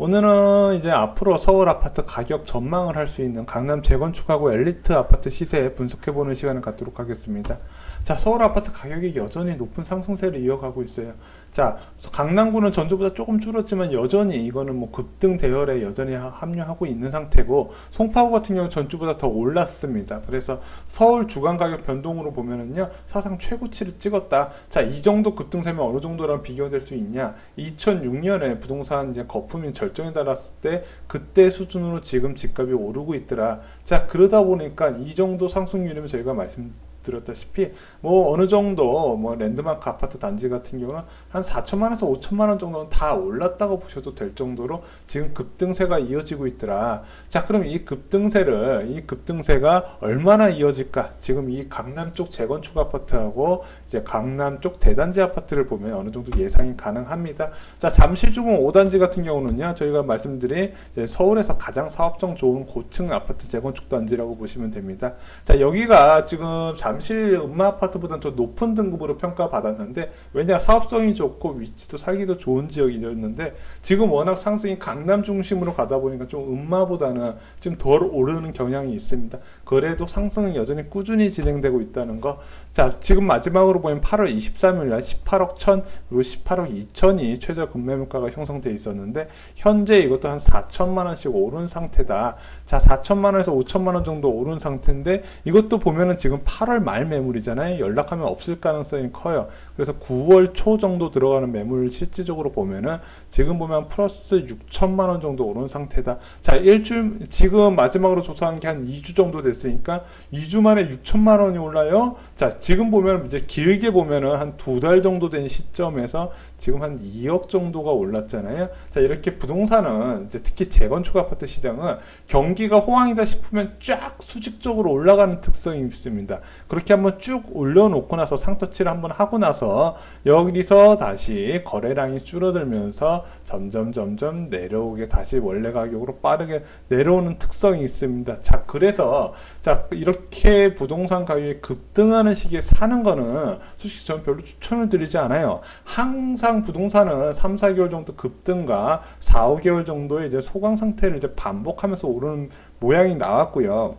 오늘은 이제 앞으로 서울 아파트 가격 전망을 할 수 있는 강남 재건축하고 엘리트 아파트 시세 분석해보는 시간을 갖도록 하겠습니다. 자, 서울 아파트 가격이 여전히 높은 상승세를 이어가고 있어요. 자, 강남구는 전주보다 조금 줄었지만 여전히 이거는 뭐 급등 대열에 여전히 합류하고 있는 상태고, 송파구 같은 경우 전주보다 더 올랐습니다. 그래서 서울 주간 가격 변동으로 보면은요, 사상 최고치를 찍었다. 자, 이 정도 급등세면 어느 정도랑 비교될 수 있냐? 2006년에 부동산 이제 거품이 절정에 달았을 때 그때 수준으로 지금 집값이 오르고 있더라. 자, 그러다 보니까 이 정도 상승률이면 저희가 말씀드렸다시피 뭐 어느 정도 뭐 랜드마크 아파트 단지 같은 경우는 한 4천만원에서 5천만원 정도는 다 올랐다고 보셔도 될 정도로 지금 급등세가 이어지고 있더라. 자, 그럼 이 급등세가 얼마나 이어질까? 지금 이 강남 쪽 재건축 아파트하고 이제 강남 쪽 대단지 아파트를 보면 어느 정도 예상이 가능합니다. 자, 잠실주공 5단지 같은 경우는요, 저희가 말씀드린 이제 서울에서 가장 사업성 좋은 고층 아파트 재건축 단지라고 보시면 됩니다. 자, 여기가 지금 잠실 음마 아파트보다는 더 높은 등급으로 평가받았는데, 왜냐, 사업성이 좋고 위치도 살기도 좋은 지역이었는데 지금 워낙 상승이 강남 중심으로 가다 보니까 좀 음마보다는 지금 덜 오르는 경향이 있습니다. 그래도 상승은 여전히 꾸준히 진행되고 있다는 거. 자, 지금 마지막으로 보면 8월 23일날 18억 1000 그리고 18억 2000이 최저 급매물가가 형성되어 있었는데, 현재 이것도 한 4천만원씩 오른 상태다. 자, 4천만원에서 5천만원 정도 오른 상태인데, 이것도 보면은 지금 8월 말 매물이잖아요. 연락하면 없을 가능성이 커요. 그래서 9월 초 정도 들어가는 매물을 실질적으로 보면은 지금 보면 플러스 6천만원 정도 오른 상태다. 자, 일주일, 지금 마지막으로 조사한 게 한 2주 정도 됐으니까 2주 만에 6천만원이 올라요. 자, 지금 보면 이제 길게 보면은 한 2달 정도 된 시점에서 지금 한 2억 정도가 올랐잖아요. 자, 이렇게 부동산은 이제 특히 재건축 아파트 시장은 경기가 호황이다 싶으면 쫙 수직적으로 올라가는 특성이 있습니다. 그렇게 한번 쭉 올려놓고 나서 상터치를 한번 하고 나서 여기서 다시 거래량이 줄어들면서 점점 내려오게, 다시 원래 가격으로 빠르게 내려오는 특성이 있습니다. 자, 그래서 자, 이렇게 부동산 가격이 급등하는 시기에 사는 거는 솔직히 저는 별로 추천을 드리지 않아요. 항상 부동산은 3, 4개월 정도 급등과 4, 5개월 정도의 이제 소강 상태를 이제 반복하면서 오르는 모양이 나왔고요.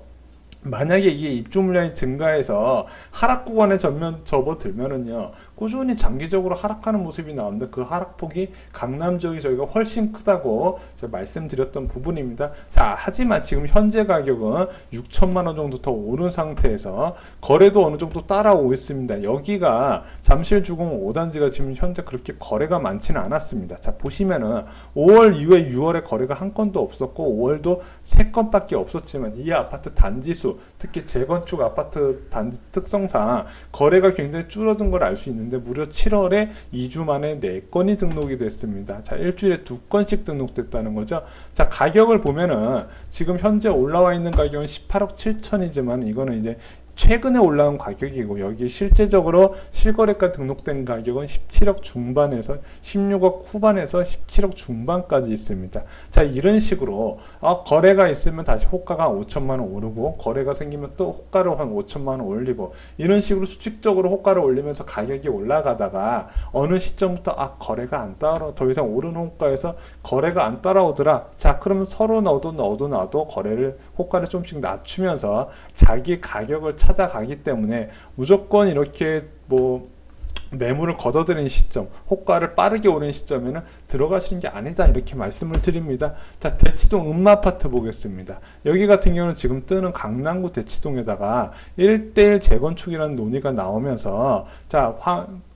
만약에 이게 입주 물량이 증가해서 하락 구간에 접어들면은요, 꾸준히 장기적으로 하락하는 모습이 나오는데, 그 하락폭이 강남 지역이 저희가 훨씬 크다고 제가 말씀드렸던 부분입니다. 자, 하지만 지금 현재 가격은 6천만원 정도 더 오른 상태에서 거래도 어느 정도 따라오고 있습니다. 여기가 잠실주공 5단지가 지금 현재 그렇게 거래가 많지는 않았습니다. 자, 보시면은 5월 이후에 6월에 거래가 한 건도 없었고 5월도 3건밖에 없었지만, 이 아파트 단지수, 특히 재건축 아파트 단지 특성상 거래가 굉장히 줄어든 걸 알 수 있는데, 무려 7월에 2주 만에 4건이 등록이 됐습니다. 자, 일주일에 2건씩 등록됐다는 거죠. 자, 가격을 보면은 지금 현재 올라와 있는 가격은 18억 7천이지만 이거는 이제 최근에 올라온 가격이고, 여기 실제적으로 실거래가 등록된 가격은 17억 중반에서 16억 후반에서 17억 중반까지 있습니다. 자, 이런 식으로 거래가 있으면 다시 호가가 5천만원 오르고, 거래가 생기면 또 호가를 한 5천만원 올리고, 이런 식으로 수직적으로 호가를 올리면서 가격이 올라가다가 어느 시점부터 거래가 안 따라, 더 이상 오르는 호가에서 거래가 안 따라오더라. 자, 그러면 서로 너도 거래를, 호가를 좀씩 낮추면서 자기 가격을 찾아가기 때문에 무조건 이렇게 뭐 매물을 걷어들이는 시점, 호가를 빠르게 오르는 시점에는 들어가시는 게 아니다, 이렇게 말씀을 드립니다. 자, 대치동 음마아파트 보겠습니다. 여기 같은 경우는 지금 뜨는 강남구 대치동에다가 1:1 재건축이라는 논의가 나오면서, 자,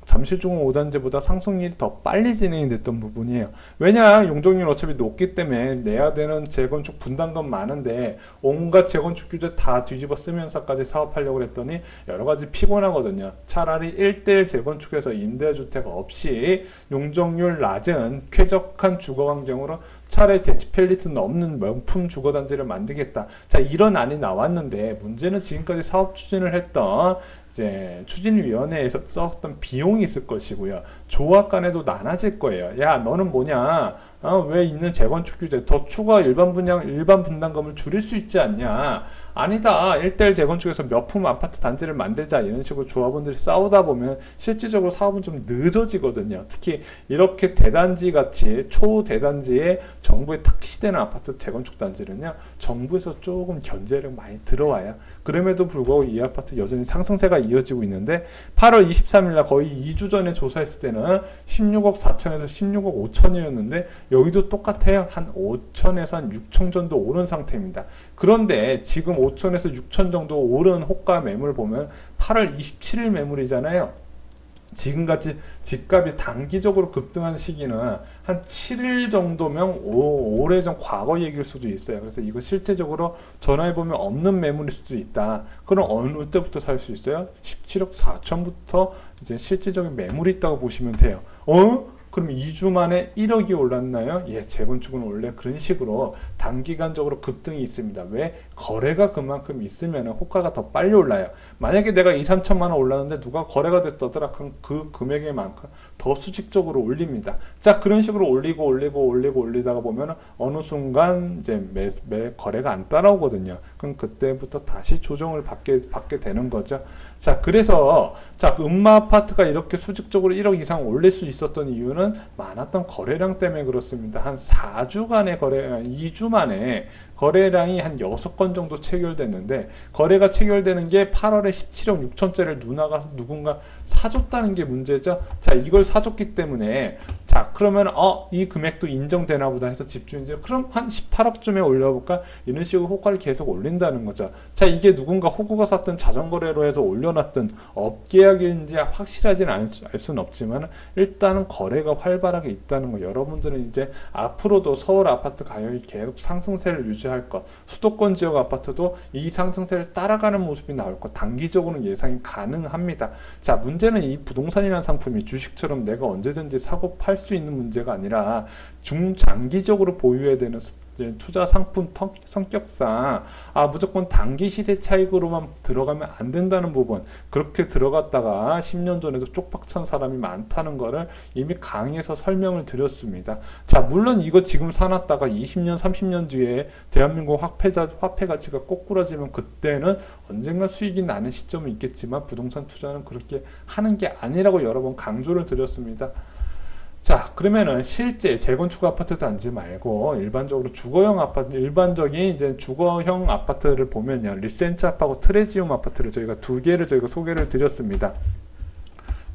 잠실주공 5단지보다 상승률이 더 빨리 진행이 됐던 부분이에요. 왜냐, 용적률 어차피 높기 때문에 내야 되는 재건축 분담금 많은데 온갖 재건축 규제 다 뒤집어 쓰면서까지 사업하려고 했더니 여러가지 피곤하거든요. 차라리 1:1 재건축에서 임대주택 없이 용적률 낮은 쾌적한 주거환경으로 차라리 대치 펠리트는 없는 명품 주거단지를 만들겠다. 자, 이런 안이 나왔는데, 문제는 지금까지 사업 추진을 했던 이제 추진위원회에서 썼던 비용이 있을 것이고요. 조합 간에도 나눠질 거예요. 야, 너는 뭐냐? 왜 있는 재건축 규제 더 추가 일반 분담금을 줄일 수 있지 않냐. 아니다. 1대1 재건축에서 몇 품 아파트 단지를 만들자 이런 식으로 조합원들이 싸우다 보면 실질적으로 사업은 좀 늦어지거든요. 특히 이렇게 대단지 같이 초대단지에 정부에 탁시되는 아파트 재건축 단지는요, 정부에서 조금 견제력 많이 들어와요. 그럼에도 불구하고 이 아파트 여전히 상승세가 이어지고 있는데 8월 23일날 거의 2주 전에 조사했을 때는 16억 4천에서 16억 5천이었는데 여기도 똑같아요. 한 5천에서 한 6천 정도 오른 상태입니다. 그런데 지금 5천에서 6천 정도 오른 호가 매물 보면 8월 27일 매물이잖아요. 지금같이 집값이 단기적으로 급등한 시기는 한 7일 정도면 오래전 과거 얘기일 수도 있어요. 그래서 이거 실제적으로 전화해보면 없는 매물일 수도 있다. 그럼 어느 때부터 살 수 있어요? 17억 4천부터 이제 실질적인 매물이 있다고 보시면 돼요. 그럼 2주 만에 1억이 올랐나요? 예, 재건축은 원래 그런 식으로 단기간적으로 급등이 있습니다. 왜? 거래가 그만큼 있으면 호가가 더 빨리 올라요. 만약에 내가 2, 3천만 원 올랐는데 누가 거래가 됐더라, 그럼 그 금액의 만큼 더 수직적으로 올립니다. 자, 그런 식으로 올리다가 보면 어느 순간 이제 매 거래가 안 따라오거든요. 그럼 그때부터 다시 조정을 받게 되는 거죠. 자, 그래서 음마 아파트가 이렇게 수직적으로 1억 이상 올릴 수 있었던 이유는 많았던 거래량 때문에 그렇습니다. 한 4주간의 2주 만에 거래량이 한 6건 정도 체결됐는데, 거래가 체결되는 게 8월에 17억 6천짜리를 누군가 사줬다는 게 문제죠. 자, 이걸 사줬기 때문에, 자, 그러면 이 금액도 인정되나 보다 해서 집주인들 그럼 한 18억쯤에 올려볼까? 이런 식으로 호가를 계속 올린다는 거죠. 자, 이게 누군가 호구가 샀든 자전거래로 해서 올려놨든 업계약인지 확실하진 알 수는 없지만 일단은 거래가 활발하게 있다는 거. 여러분들은 이제 앞으로도 서울 아파트 가격이 계속 상승세를 유지할 것, 수도권 지역 아파트도 이 상승세를 따라가는 모습이 나올 것, 단기적으로는 예상이 가능합니다. 자, 문제는 이 부동산이라는 상품이 주식처럼 내가 언제든지 사고 팔 수 있는 문제가 아니라 중장기적으로 보유해야 되는 투자 상품 성격상 무조건 단기 시세 차익으로만 들어가면 안 된다는 부분, 그렇게 들어갔다가 10년 전에도 쪽박찬 사람이 많다는 거를 이미 강의에서 설명을 드렸습니다. 자, 물론 이거 지금 사놨다가 20년 30년 뒤에 대한민국 화폐 가치가 꼬꾸라지면 그때는 언젠가 수익이 나는 시점은 있겠지만 부동산 투자는 그렇게 하는 게 아니라고 여러 번 강조를 드렸습니다. 자, 그러면은 실제 재건축 아파트 단지 말고 일반적으로 주거형 아파트, 일반적인 이제 주거형 아파트를 보면요, 리센츠 아파하고 트레지움 아파트를 저희가 두 개를 소개를 드렸습니다.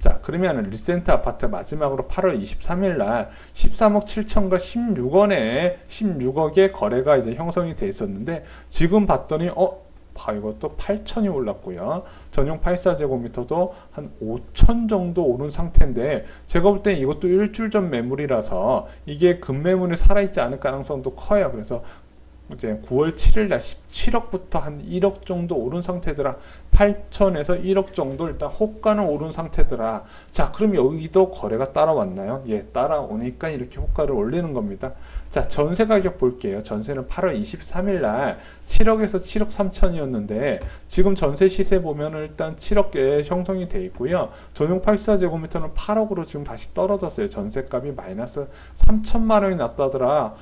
자, 그러면은 리센트 아파트 마지막으로 8월 23일 날 13억 7천과 16억의 거래가 이제 형성이 돼 있었는데, 지금 봤더니 이것도 8천이 올랐고요. 전용 84제곱미터도 한 5천 정도 오른 상태인데, 제가 볼 땐 이것도 일주일 전 매물이라서 이게 급매물이 살아있지 않을 가능성도 커요. 그래서 이제 9월 7일 날 17억부터 한 1억 정도 오른 상태더라. 8천에서 1억 정도 일단 호가는 오른 상태더라. 자, 그럼 여기도 거래가 따라왔나요? 예, 따라오니까 이렇게 호가를 올리는 겁니다. 자, 전세 가격 볼게요. 전세는 8월 23일 날 7억에서 7억 3천이었는데 지금 전세 시세 보면 일단 7억에 형성이 돼 있고요. 전용 84제곱미터는 8억으로 지금 다시 떨어졌어요. 전세값이 마이너스 3천만 원이 났다더라.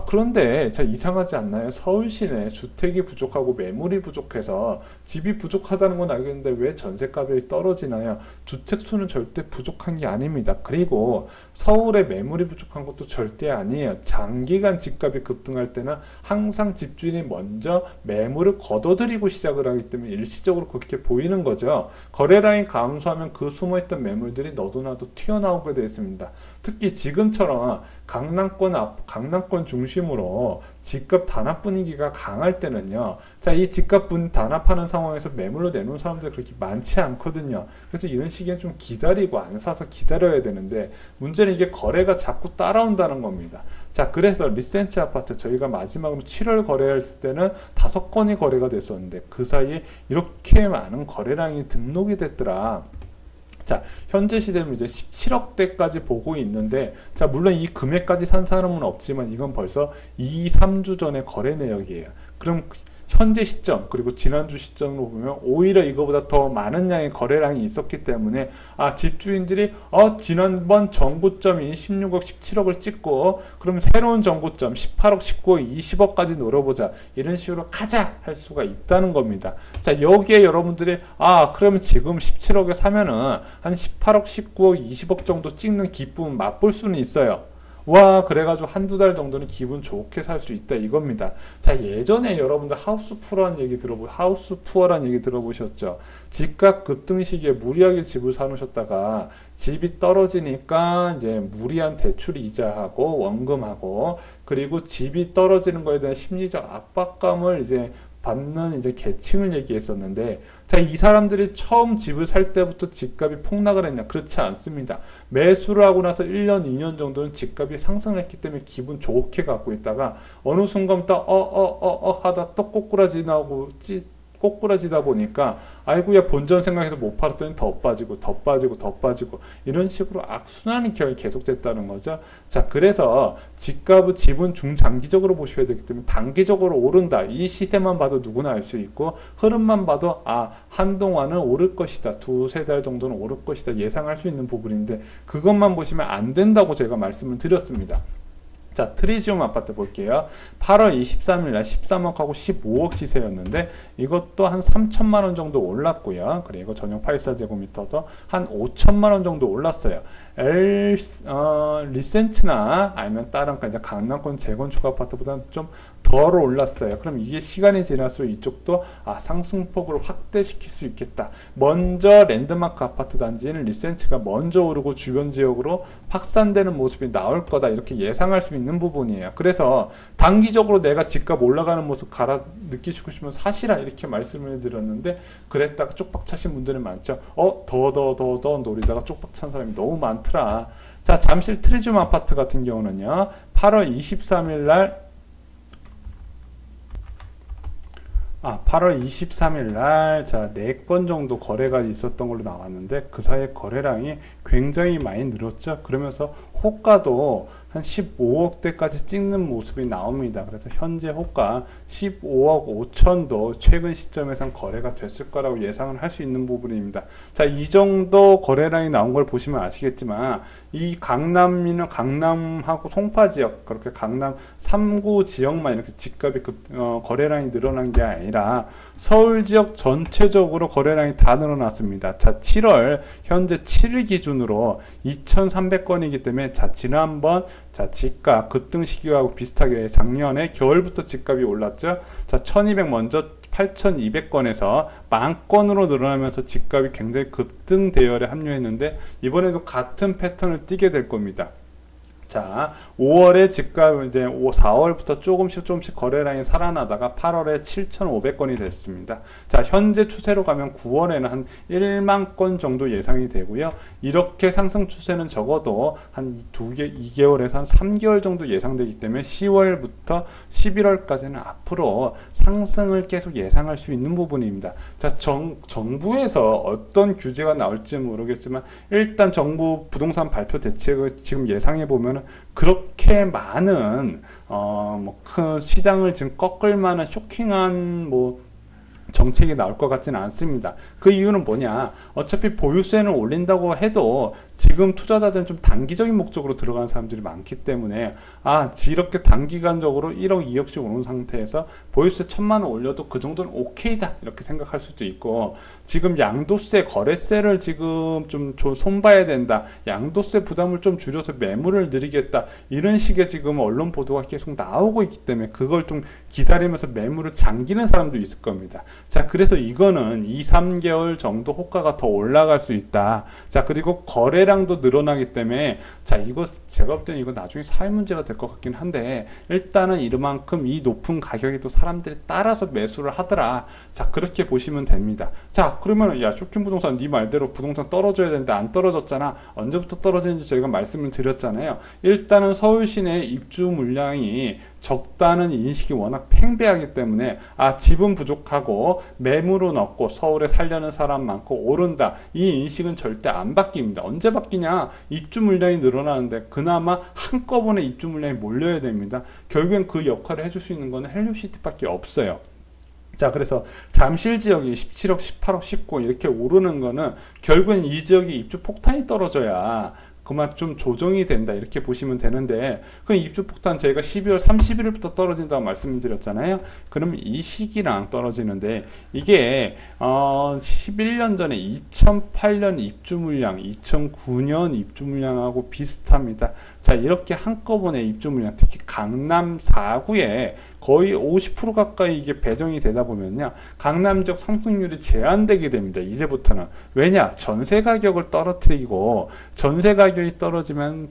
그런데 이상하지 않나요? 서울 시내 주택이 부족하고 매물이 부족해서 집이 부족하다는 건 알겠는데 왜 전세값이 떨어지나요? 주택 수는 절대 부족한 게 아닙니다. 그리고 서울에 매물이 부족한 것도 절대 아니에요. 장기간 집값이 급등할 때는 항상 집주인이 먼저 매물을 걷어들이고 시작을 하기 때문에 일시적으로 그렇게 보이는 거죠. 거래량이 감소하면 그 숨어있던 매물들이 너도나도 튀어나오게 되어 있습니다. 특히 지금처럼 강남권 중심으로 집값 단합 분위기가 강할 때는요, 자, 이 집값 단합하는 상황에서 매물로 내놓은 사람들이 그렇게 많지 않거든요. 그래서 이런 시기엔 좀 기다리고 안 사서 기다려야 되는데, 문제는 이게 거래가 자꾸 따라온다는 겁니다. 자, 그래서 리센츠 아파트 저희가 마지막으로 7월 거래했을 때는 5건이 거래가 됐었는데 그 사이에 이렇게 많은 거래량이 등록이 됐더라. 자, 현재 시세는 이제 17억대까지 보고 있는데, 자, 물론 이 금액까지 산 사람은 없지만 이건 벌써 2, 3주 전의 거래 내역이에요. 그럼 현재 시점 그리고 지난주 시점으로 보면 오히려 이거보다 더 많은 양의 거래량이 있었기 때문에 집주인들이 지난번 정고점인 16억 17억을 찍고 그럼 새로운 정고점 18억 19억 20억까지 노려보자 이런 식으로 가자 할 수가 있다는 겁니다. 자, 여기에 여러분들이 그러면 지금 17억에 사면은 한 18억 19억 20억 정도 찍는 기쁨 맛볼 수는 있어요. 와, 그래가지고 한두 달 정도는 기분 좋게 살 수 있다 이겁니다. 자, 예전에 여러분들 하우스 푸어란 얘기 들어보셨죠? 집값 급등 시기에 무리하게 집을 사놓으셨다가 집이 떨어지니까 이제 무리한 대출 이자하고 원금하고 그리고 집이 떨어지는 거에 대한 심리적 압박감을 이제 받는 이제 계층을 얘기했었는데, 자, 이 사람들이 처음 집을 살 때부터 집값이 폭락을 했냐? 그렇지 않습니다. 매수를 하고 나서 1년, 2년 정도는 집값이 상승을 했기 때문에 기분 좋게 갖고 있다가 어느 순간부터 하다 또 꼬꾸라지다 보니까 아이고야 본전 생각해서 못 팔았더니 더 빠지고 이런 식으로 악순환이 계속됐다는 거죠. 자, 그래서 집은 중장기적으로 보셔야 되기 때문에 단기적으로 오른다 이 시세만 봐도 누구나 알 수 있고 흐름만 봐도 한동안은 오를 것이다, 두세 달 정도는 오를 것이다 예상할 수 있는 부분인데 그것만 보시면 안 된다고 제가 말씀을 드렸습니다. 자, 트리지움 아파트 볼게요. 8월 23일 날 13억하고 15억 시세였는데 이것도 한 3천만원 정도 올랐고요. 그리고 전용 84제곱미터도 한 5천만원 정도 올랐어요. 리센트나 아니면 다른 이제 강남권 재건축 아파트보다는 좀 덜 올랐어요. 그럼 이게 시간이 지날수록 이쪽도 상승폭을 확대시킬 수 있겠다. 먼저 랜드마크 아파트 단지는 리센트가 먼저 오르고 주변 지역으로 확산되는 모습이 나올 거다 이렇게 예상할 수 있는 부분이에요. 그래서 단기적으로 내가 집값 올라가는 모습 느끼시고 싶으면 사시라 이렇게 말씀을 드렸는데 그랬다가 쪽박 차신 분들은 많죠. 더 노리다가 쪽박 찬 사람이 너무 많더라. 자, 잠실 트리지움 아파트 같은 경우는요. 8월 23일 날 4건 정도 거래가 있었던 걸로 나왔는데 그 사이에 거래량이 굉장히 많이 늘었죠. 그러면서 호가도 한 15억대까지 찍는 모습이 나옵니다. 그래서 현재 호가 15억 5천도 최근 시점에선 거래가 됐을 거라고 예상을 할 수 있는 부분입니다. 자, 이 정도 거래량이 나온 걸 보시면 아시겠지만 이 강남하고 송파 지역 그렇게 강남 3구 지역만 이렇게 집값이 거래량이 늘어난 게 아니라 서울 지역 전체적으로 거래량이 다 늘어났습니다. 자, 7월 현재 7일 기준으로 2,300건이기 때문에 지난번 집값 급등 시기하고 비슷하게 작년에 겨울부터 집값이 올랐죠. 자, 1200 먼저 8,200건에서 10,000건으로 늘어나면서 집값이 굉장히 급등 대열에 합류했는데 이번에도 같은 패턴을 띠게 될 겁니다. 자, 5월에 집값 이제 4월부터 조금씩 거래량이 살아나다가 8월에 7,500건이 됐습니다. 자, 현재 추세로 가면 9월에는 한 1만 건 정도 예상이 되고요. 이렇게 상승 추세는 적어도 한 2개월에서 한 3개월 정도 예상되기 때문에 10월부터 11월까지는 앞으로 상승을 계속 예상할 수 있는 부분입니다. 자, 정부에서 어떤 규제가 나올지 모르겠지만 일단 정부 부동산 발표 대책을 지금 예상해 보면 그렇게 많은 큰 시장을 지금 꺾을 만한 쇼킹한 정책이 나올 것 같지는 않습니다. 그 이유는 뭐냐? 어차피 보유세는 올린다고 해도 지금 투자자들은 좀 단기적인 목적으로 들어가는 사람들이 많기 때문에 이렇게 단기간적으로 1억 2억씩 오는 상태에서 보유세 1,000만 원 올려도 그 정도는 오케이다 이렇게 생각할 수도 있고 지금 양도세 거래세를 지금 좀 손봐야 된다, 양도세 부담을 좀 줄여서 매물을 늘리겠다 이런 식의 지금 언론 보도가 계속 나오고 있기 때문에 그걸 좀 기다리면서 매물을 잠기는 사람도 있을 겁니다. 자, 그래서 이거는 2-3개월 정도 호가가 더 올라갈 수 있다. 자, 그리고 거래량도 늘어나기 때문에 이거 제가 볼 때는 이거 나중에 사회 문제가 될 것 같긴 한데 일단은 이만큼 이 높은 가격에 또 사람들이 따라서 매수를 하더라. 자, 그렇게 보시면 됩니다. 자, 그러면 쇼킹 부동산 네 말대로 부동산 떨어져야 되는데 안 떨어졌잖아. 언제부터 떨어지는지 저희가 말씀을 드렸잖아요. 일단은 서울 시내 입주 물량이 적다는 인식이 워낙 팽배하기 때문에 집은 부족하고 매물은 없고 서울에 살려는 사람 많고 오른다 이 인식은 절대 안 바뀝니다. 언제 바뀌냐? 입주 물량이 늘어나는데 그나마 한꺼번에 입주 물량이 몰려야 됩니다. 결국엔 그 역할을 해줄 수 있는 거는 헬로시티밖에 없어요. 자, 그래서 잠실 지역이 17억, 18억, 19억 이렇게 오르는 거는 결국엔 이 지역이 입주 폭탄이 떨어져야 그만 좀 조정이 된다 이렇게 보시면 되는데, 그럼 입주 폭탄 저희가 12월 31일부터 떨어진다고 말씀드렸잖아요. 그럼 이 시기랑 떨어지는데 이게 11년 전에 2008년 입주 물량, 2009년 입주 물량하고 비슷합니다. 자, 이렇게 한꺼번에 입주 물량, 특히 강남 4구에 거의 50% 가까이 이게 배정이 되다 보면요, 강남 지역 상승률이 제한되게 됩니다. 이제부터는. 왜냐? 전세 가격을 떨어뜨리고, 전세 가격이 떨어지면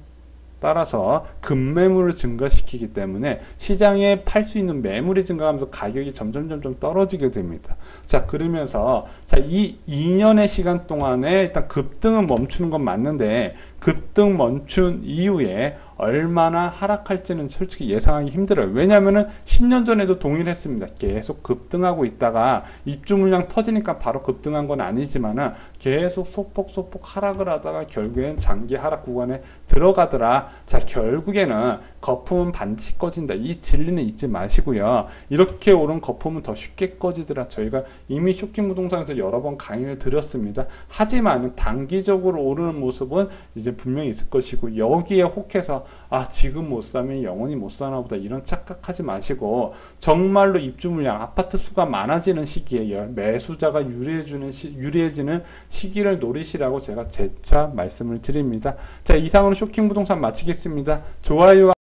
따라서 급매물을 증가시키기 때문에 시장에 팔 수 있는 매물이 증가하면서 가격이 점점 떨어지게 됩니다. 자, 그러면서 자, 이 2년의 시간 동안에 일단 급등은 멈추는 건 맞는데, 급등 멈춘 이후에 얼마나 하락할지는 솔직히 예상하기 힘들어요. 왜냐하면은 10년 전에도 동일했습니다. 계속 급등하고 있다가 입주 물량 터지니까 바로 급등한 건 아니지만은 계속 소폭 하락을 하다가 결국엔 장기 하락 구간에 들어가더라. 자, 결국에는 거품은 반드시 꺼진다. 이 진리는 잊지 마시고요. 이렇게 오른 거품은 더 쉽게 꺼지더라. 저희가 이미 쇼킹 부동산에서 여러 번 강의를 드렸습니다. 하지만 단기적으로 오르는 모습은 이제 분명히 있을 것이고, 여기에 혹해서 지금 못 사면 영원히 못 사나 보다 이런 착각하지 마시고, 정말로 입주 물량, 아파트 수가 많아지는 시기에 매수자가 유리해지는 시기를 노리시라고 제가 재차 말씀을 드립니다. 자, 이상으로 쇼킹 부동산 마치겠습니다. 좋아요